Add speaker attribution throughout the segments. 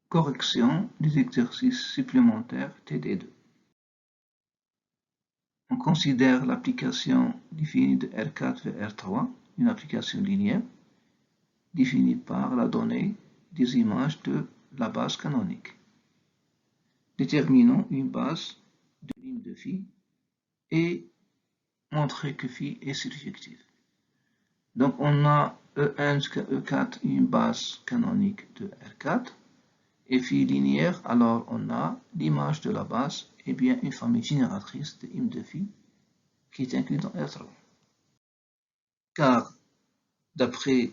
Speaker 1: Correction des exercices supplémentaires TD2. On considère l'application définie de R4 vers R3, une application linéaire, définie par la donnée des images de la base canonique. Déterminons une base de ligne de phi et montrer que phi est surjective. Donc on a E1 jusqu'à E4 une base canonique de R4 et phi linéaire, alors on a l'image de la base et bien une famille génératrice de im de phi qui est incluse dans R3. Car d'après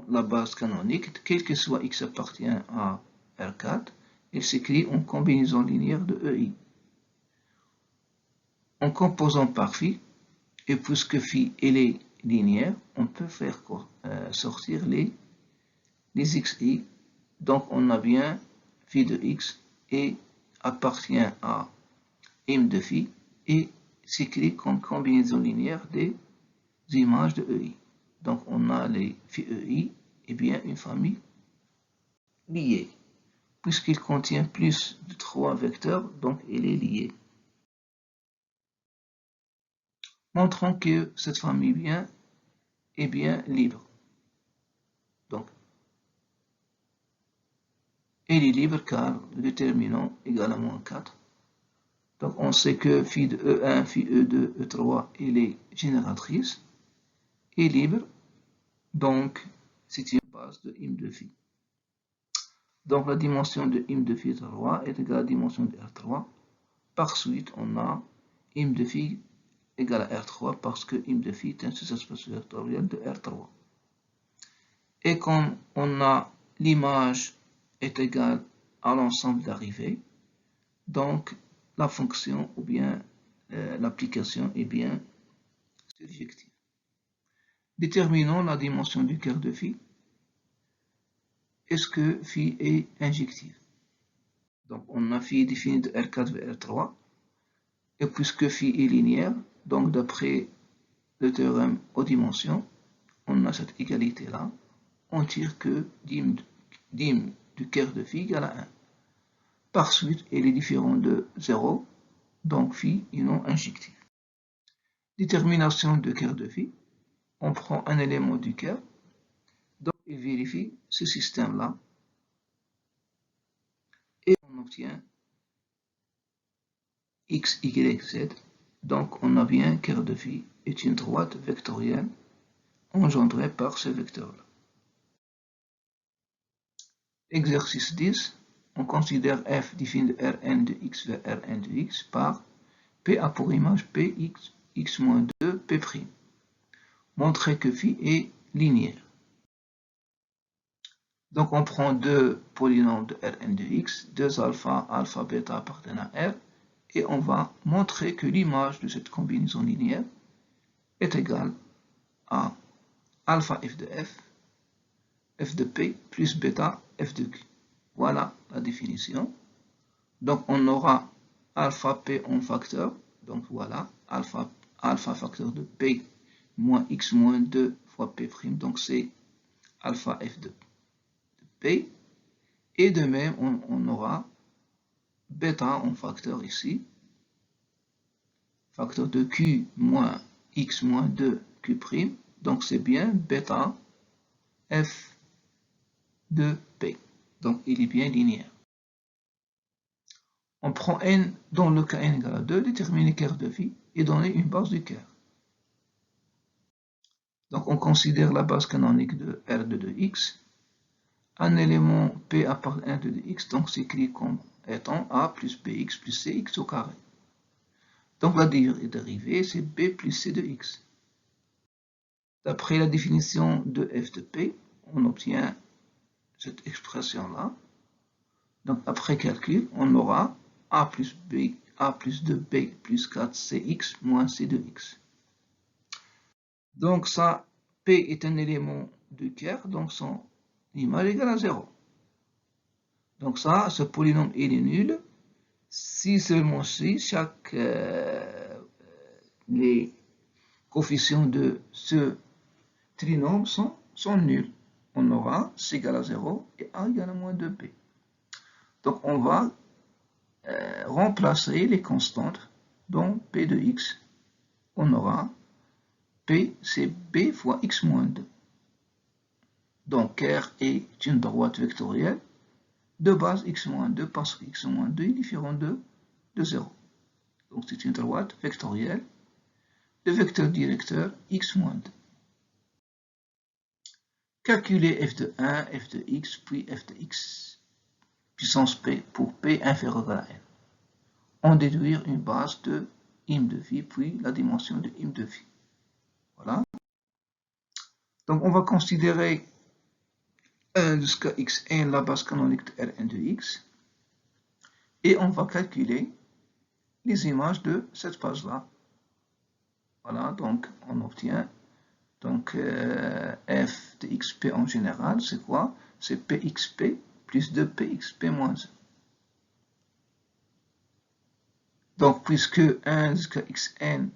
Speaker 1: la base canonique, quel que soit x appartient à R4, il s'écrit en combinaison linéaire de EI. En composant par phi, et puisque phi est linéaire, on peut faire sortir les xi. Donc on a bien phi de x et appartient à im de phi et s'écrit comme combinaison linéaire des images de EI. Donc on a les phi EI et bien une famille liée. Puisqu'il contient plus de 3 vecteurs, donc il est lié. Montrons que cette famille est bien libre. Donc, elle est libre car le déterminant égale à moins 4. Donc, on sait que phi de E1, phi E2, E3, elle est génératrice et libre. Donc, c'est une base de im de phi. Donc, la dimension de im de phi 3 est égale à la dimension de R3. Par suite, on a im de phi égale à R3 parce que im de phi est un sous-espace vectoriel de R3. Et comme on a l'image est égale à l'ensemble d'arrivées, donc la fonction ou bien l'application est bien surjective. Déterminons la dimension du cœur de phi. Est-ce que phi est injective? Donc on a phi défini de R4 vers R3. Et puisque phi est linéaire, donc d'après le théorème aux dimensions, on a cette égalité-là. On tire que dim du cœur de phi égale à 1. Par suite, il est différent de 0, donc phi est non injectif. Détermination de cœur de phi. On prend un élément du cœur, donc il vérifie ce système-là, et on obtient x, y, z. Donc on a bien cœur de phi est une droite vectorielle engendrée par ce vecteur-là. Exercice 10. On considère f défini de Rn de x vers Rn de x par P a pour image P x moins 2 P'. Montrer que phi est linéaire. Donc on prend deux polynômes de Rn de x, deux alpha, alpha, bêta appartenant à R, et on va montrer que l'image de cette combinaison linéaire est égale à alpha f de f de P plus bêta f de Q. Voilà la définition. Donc on aura alpha P en facteur, donc voilà, alpha facteur de P moins x moins 2 fois P', donc c'est alpha f de P. Et de même, on aura bêta en facteur ici, facteur de Q moins x moins 2 Q', donc c'est bien bêta f de P. Donc il est bien linéaire. On prend n, dans le cas n égale à 2, déterminer cœur de phi et donner une base du cœur. Donc on considère la base canonique de R2 de x. Un élément P appartient à 1 de x, donc c'est écrit comme étant A plus Bx plus Cx au carré. Donc la dérivée, c'est B plus C de x. D'après la définition de f de P, on obtient cette expression-là. Donc après calcul, on aura A plus 2B plus 4Cx moins C de x. Donc ça, P est un élément du cœur, donc son image égale à 0. Donc ça, ce polynôme il est nul si seulement si les coefficients de ce trinôme sont nuls. On aura C égale à 0 et A égale à moins 2B. Donc on va remplacer les constantes dans P de x. On aura P, c'est B fois x moins 2. Donc R est une droite vectorielle de base x moins 2 parce que x moins 2 est différent de 0. Donc c'est une droite vectorielle de vecteur directeur x moins 2. Calculer f de 1, f de x, puis f de x puissance p pour p inférieur à n. En déduire une base de im de phi, puis la dimension de im de phi. Voilà. Donc on va considérer 1 jusqu'à xn la base canonique de Rn de x. Et on va calculer les images de cette base-là. Voilà, donc on obtient donc f de xp en général, c'est quoi? C'est pxp plus 2pxp moins 1. Donc puisque 1 jusqu'à xn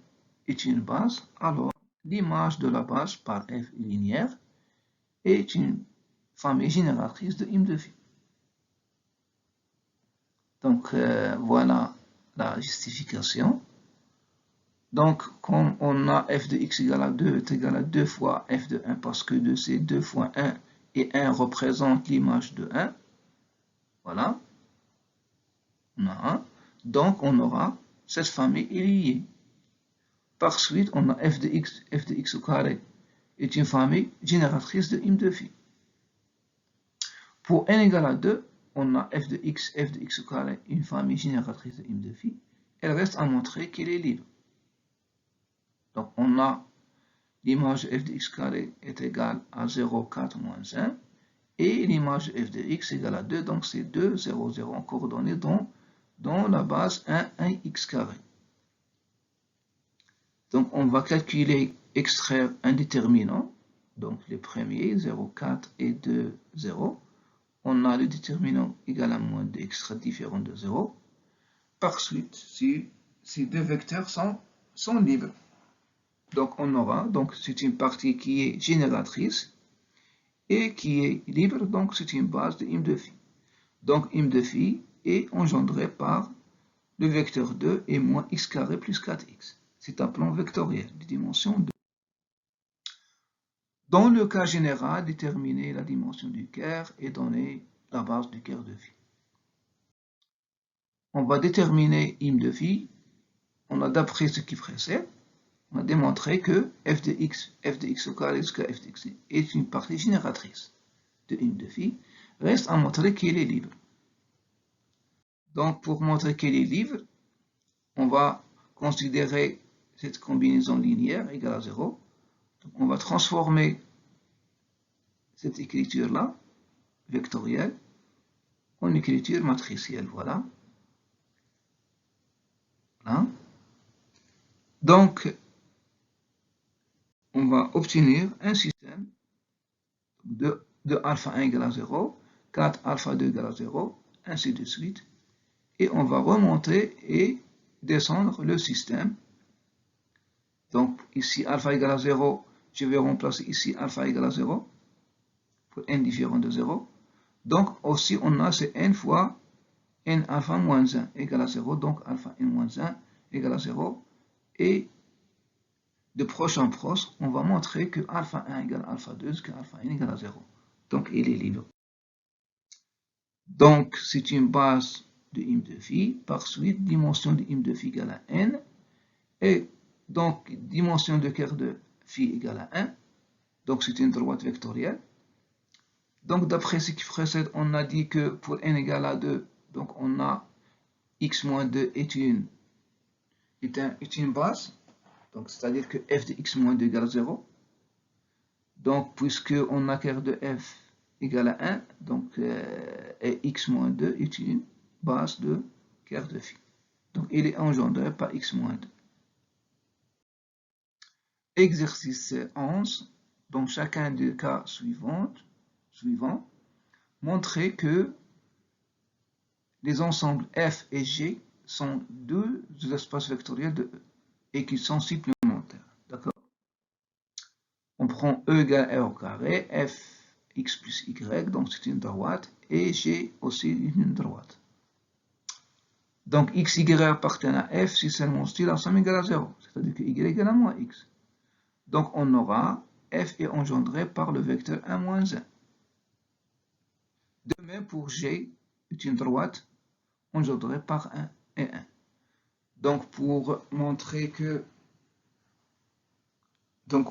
Speaker 1: est une base, alors l'image de la base par f linéaire est une famille génératrice de im de phi. Donc voilà la justification. Donc comme on a f de x égale à 2 est égal à 2 fois f de 1 parce que 2 c'est 2 fois 1 et 1 représente l'image de 1. Voilà. On a 1. Donc on aura cette famille est liée. Par suite, on a f de x au carré est une famille génératrice de im de phi. Pour n égale à 2, on a f de x au carré, une famille génératrice de im de phi. Elle reste à montrer qu'elle est libre. Donc on a l'image f de x carré est égale à 0, 4, moins 1. Et l'image f de x égale à 2, donc c'est 2, 0, 0 en coordonnées dans la base 1, 1x carré. Donc on va calculer, extraire un déterminant, donc les premiers, 0, 4 et 2, 0. On a le déterminant égal à moins 2 extra différent de 0. Par suite, si ces deux vecteurs sont libres. Donc on aura, donc c'est une partie qui est génératrice et qui est libre, donc c'est une base de im de phi. Donc im de phi est engendré par le vecteur 2 et moins x carré plus 4x. C'est un plan vectoriel de dimension 2. Dans le cas général, déterminer la dimension du Kerr et donner la base du Kerr de phi. On va déterminer im de phi. On a d'après ce qui précède, on a démontré que f de x au carré jusqu'à f de x est une partie génératrice de im de phi. Reste à montrer qu'elle est libre. Donc pour montrer qu'elle est libre, on va considérer cette combinaison linéaire égale à 0. Donc on va transformer cette écriture-là, vectorielle, en écriture matricielle. Voilà. Voilà. Donc, on va obtenir un système de alpha 1 égale à 0, 4 alpha 2 égale à 0, ainsi de suite. Et on va remonter et descendre le système. Donc ici alpha égale à 0, je vais remplacer ici alpha égale à 0 pour n différent de 0. Donc aussi on a c'est n fois n alpha moins 1 égale à 0, donc alpha n moins 1 égale à 0. Et de proche en proche, on va montrer que alpha 1 égale alpha 2 jusqu'à alpha n égale à 0. Donc il est libre. Donc c'est une base de im de phi, par suite dimension de im de phi égale à n, et donc dimension de Kerr de phi égale à 1, donc c'est une droite vectorielle. Donc d'après ce qui précède, on a dit que pour n égale à 2, donc on a x moins 2 est une base, donc c'est-à-dire que f de x moins 2 égale à 0. Donc puisque on a Kerr de f égale à 1, donc et x moins 2 est une base de Kerr de phi. Donc il est engendré par x moins 2. Exercice 11, dans chacun des cas suivants, montrer que les ensembles F et G sont deux espaces vectoriels de E et qu'ils sont supplémentaires. D'accord? On prend E égale R au carré, F x plus y, donc c'est une droite, et G aussi une droite. Donc x, y appartiennent à f si seulement si la somme égale à 0, c'est-à-dire que y égale à moins x. Donc on aura f est engendré par le vecteur 1 moins 1. De même pour G est une droite engendrée par 1 et 1. Donc pour montrer que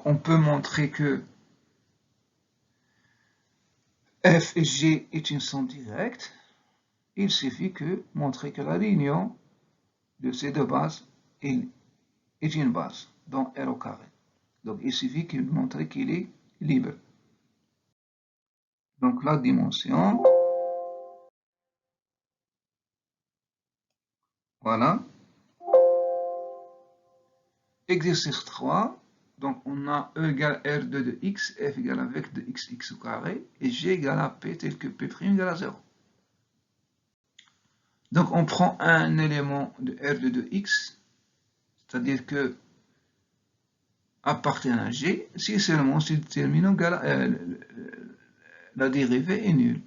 Speaker 1: on peut montrer que f et g est une somme directe. Il suffit que montrer que la réunion de ces deux bases est une base, donc R au carré. Donc il suffit de montrer qu'il est libre. Donc la dimension, voilà. Exercice 3. Donc, on a E égale R2 de x, F égale avec de x au carré, et G égale à P tel que P' égale à 0. Donc, on prend un élément de R2 de x, c'est-à-dire que appartient à G, si seulement si le déterminant la dérivée est nulle.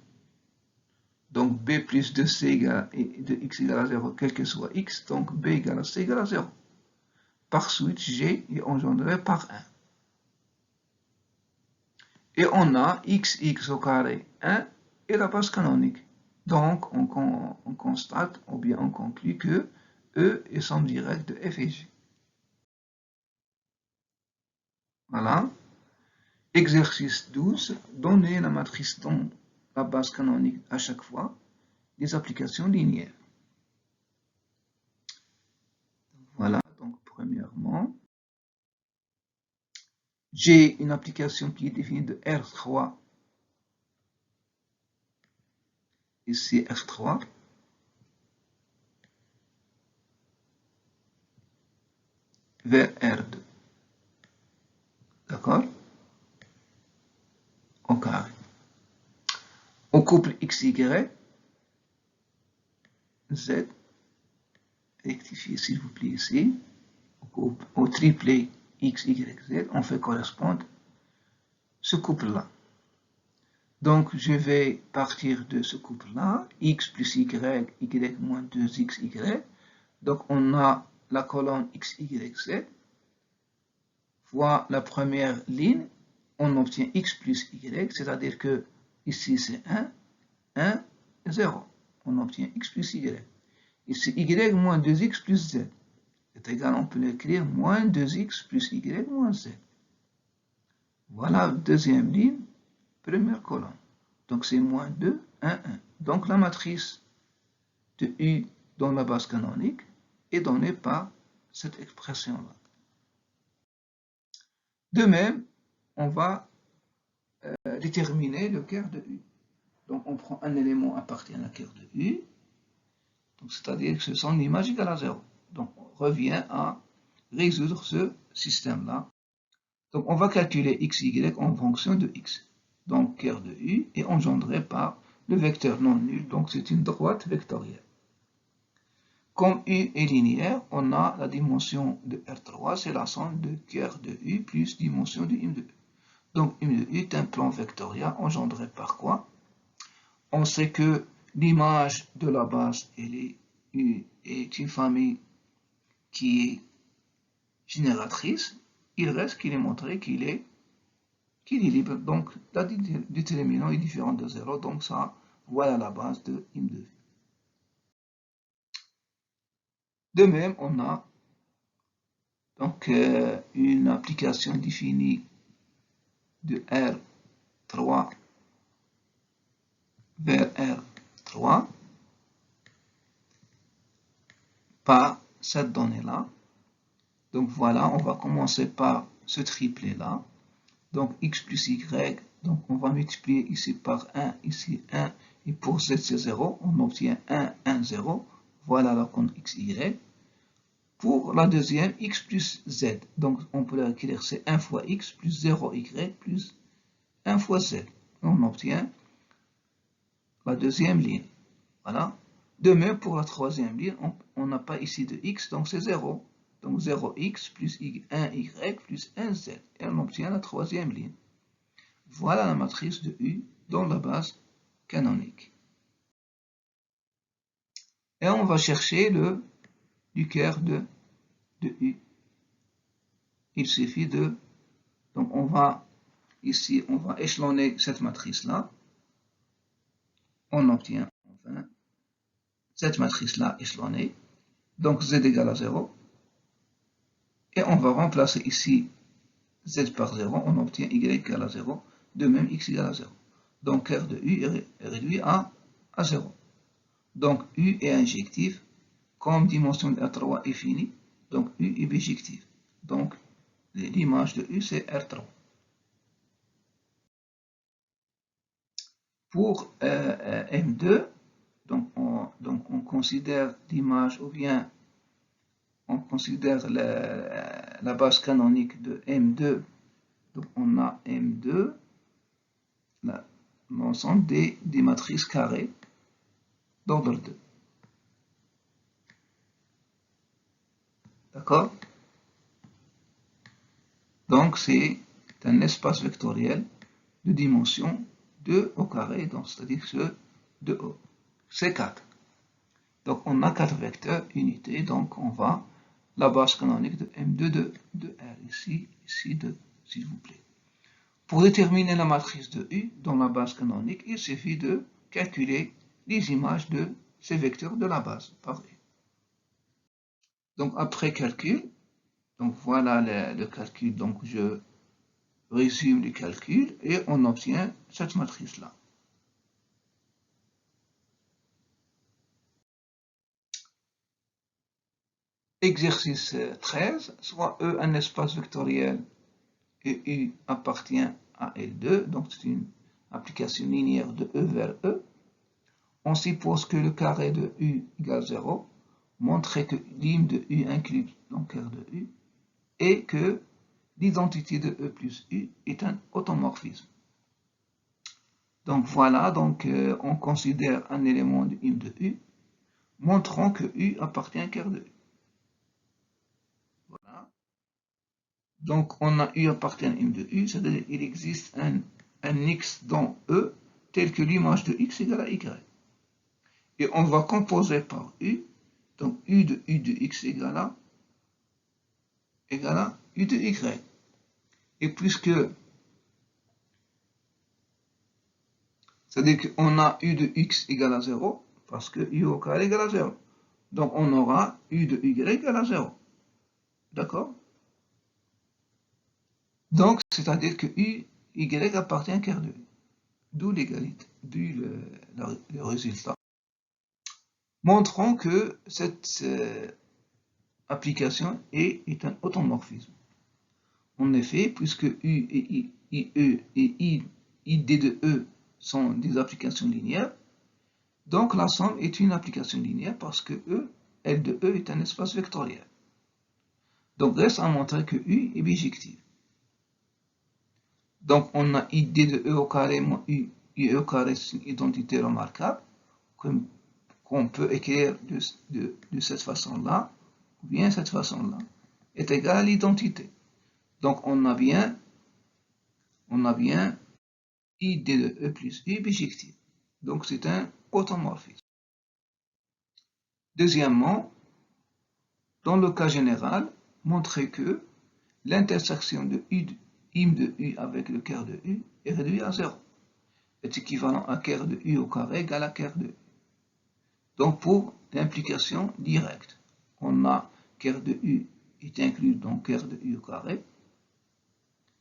Speaker 1: Donc, B plus 2C égale, de x égale à 0, quel que soit x, donc B égale à C égale à 0. Par suite, G est engendré par 1. Et on a x au carré 1 et la base canonique. Donc, on constate, ou bien on conclut que E est somme directe de f et g. Voilà. Exercice 12. Donner la matrice dont la base canonique à chaque fois des applications linéaires. Voilà, donc premièrement, j'ai une application qui est définie de R3. Ici R3. Vers R2. D'accord? Au carré. Au couple XY, Z, rectifiez s'il vous plaît ici, au triplet X, Y, Z, on fait correspondre ce couple-là. Donc, je vais partir de ce couple-là, X plus Y, Y moins 2X, Y. Donc, on a la colonne X, Y, Z. Fois la première ligne, on obtient X plus Y, c'est-à-dire que ici c'est 1, 0. On obtient X plus Y. Ici, Y moins 2X plus Z. C'est égal, on peut l'écrire moins 2X plus Y moins Z. Voilà, deuxième ligne, première colonne. Donc c'est moins 2, 1, 1. Donc la matrice de U dans la base canonique est donnée par cette expression-là. De même, on va déterminer le cœur de U. Donc on prend un élément appartenant à cœur de U, c'est-à-dire que son image égale à 0. Donc on revient à résoudre ce système-là. Donc on va calculer x, y en fonction de x. Donc cœur de U est engendré par le vecteur non nul, donc c'est une droite vectorielle. Comme U est linéaire, on a la dimension de R3, c'est la somme de cœur de U plus dimension de U de U. Donc U de U est un plan vectoriel engendré par quoi? On sait que l'image de la base U est une famille qui est génératrice. Il reste qu'il est montré qu'il est libre. Donc, la déterminant est différent de 0. Donc, ça, voilà la base de M de V. De même, on a donc une application définie de R3 vers R3 par cette donnée-là. Donc voilà, on va commencer par ce triplet-là. Donc x plus y, donc on va multiplier ici par 1, ici 1, et pour z c'est 0, on obtient 1, 1, 0. Voilà la compte x, y. Pour la deuxième, x plus z, donc on peut l'écrire c'est 1 fois x plus 0 y plus 1 fois z. On obtient la deuxième ligne. Voilà. De même pour la troisième ligne, on n'a pas ici de x, donc c'est 0. Donc 0x plus 1y plus 1z. Et on obtient la troisième ligne. Voilà la matrice de U dans la base canonique. Et on va chercher le Duquerre de U. Il suffit de... Donc on va échelonner cette matrice-là. On obtient enfin cette matrice-là échelonnée. Donc Z égale à 0. Et on va remplacer ici Z par 0. On obtient Y égale à 0. De même X égale à 0. Donc R de U est réduit à 0. Donc U est injectif. Comme dimension de R3 est finie, donc U est bijectif. Donc l'image de U c'est R3. Pour M2, donc on considère l'image ou bien on considère la base canonique de M2. Donc on a M2, l'ensemble des matrices carrées d'ordre 2. D'accord? Donc c'est un espace vectoriel de dimension 2 au carré, donc c'est-à-dire ce 2O. C'est 4. Donc on a 4 vecteurs unités, donc on va la base canonique de M2 de R, ici 2, s'il vous plaît. Pour déterminer la matrice de U dans la base canonique, il suffit de calculer les images de ces vecteurs de la base par U. Donc après calcul, donc voilà le calcul, donc je résume les calculs et on obtient cette matrice-là. Exercice 13, soit E un espace vectoriel et U appartient à L2, donc c'est une application linéaire de E vers E. On suppose que le carré de U égale 0, montrer que l'im de U inclut donc R de U, et que l'identité de E plus U est un automorphisme. Donc voilà, donc on considère un élément de im de U, montrant que U appartient à R de U. Voilà. Donc on a U appartient à im de U, c'est-à-dire qu'il existe un X dans E tel que l'image de X égale à Y. Et on va composer par U, donc U de X égale à U de Y. Et puisque, c'est-à-dire qu'on a U de X égale à 0, parce que U au carré égale à 0. Donc on aura U de Y égale à 0. D'accord? Donc, c'est-à-dire que U, Y appartient à R de U. D'où l'égalité, d'où le résultat. Montrons que cette application est un automorphisme. En effet, puisque U et IE et ID de E sont des applications linéaires, donc la somme est une application linéaire parce que L de E est un espace vectoriel. Donc reste à montrer que U est bijectif. Donc on a ID de E au carré moins IE au carré, c'est une identité remarquable qu'on peut écrire de cette façon-là, ou bien cette façon-là, est égal à l'identité. Donc on a bien ID de E plus U bijectif. Donc c'est un automorphisme. Deuxièmement, dans le cas général, montrer que l'intersection de im de U avec le quart de U est réduit à 0. Est équivalent à quart de U au carré égale à quart de U. Donc pour l'implication directe, on a quart de U est inclus dans quart de U au carré,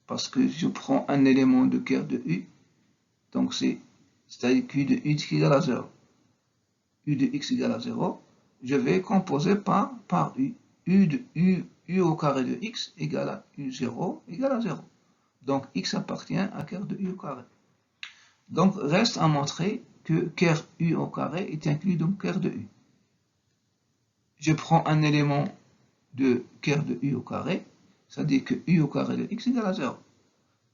Speaker 1: parce que je prends un élément de quart de U, donc c'est-à-dire Q de U égale à 0. U de X égale à 0, je vais composer par U. U au carré de X égale à U0 égale à 0. Donc X appartient à quart de U au carré. Donc reste à montrer que quart U au carré est inclus dans quart de U. Je prends un élément de quart de U au carré, c'est-à-dire que U au carré de X égale à 0.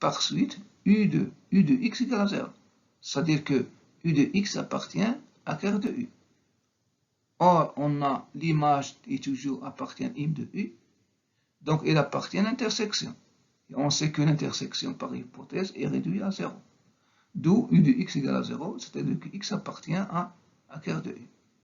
Speaker 1: Par suite, U de X égale à 0. C'est-à-dire que U de X appartient à quart de U. Or, on a l'image qui toujours appartient à im de U, donc il appartient à l'intersection. Et on sait que l'intersection par hypothèse est réduite à 0. d'où u de x égale à 0, c'est-à-dire que x appartient à cœur de u.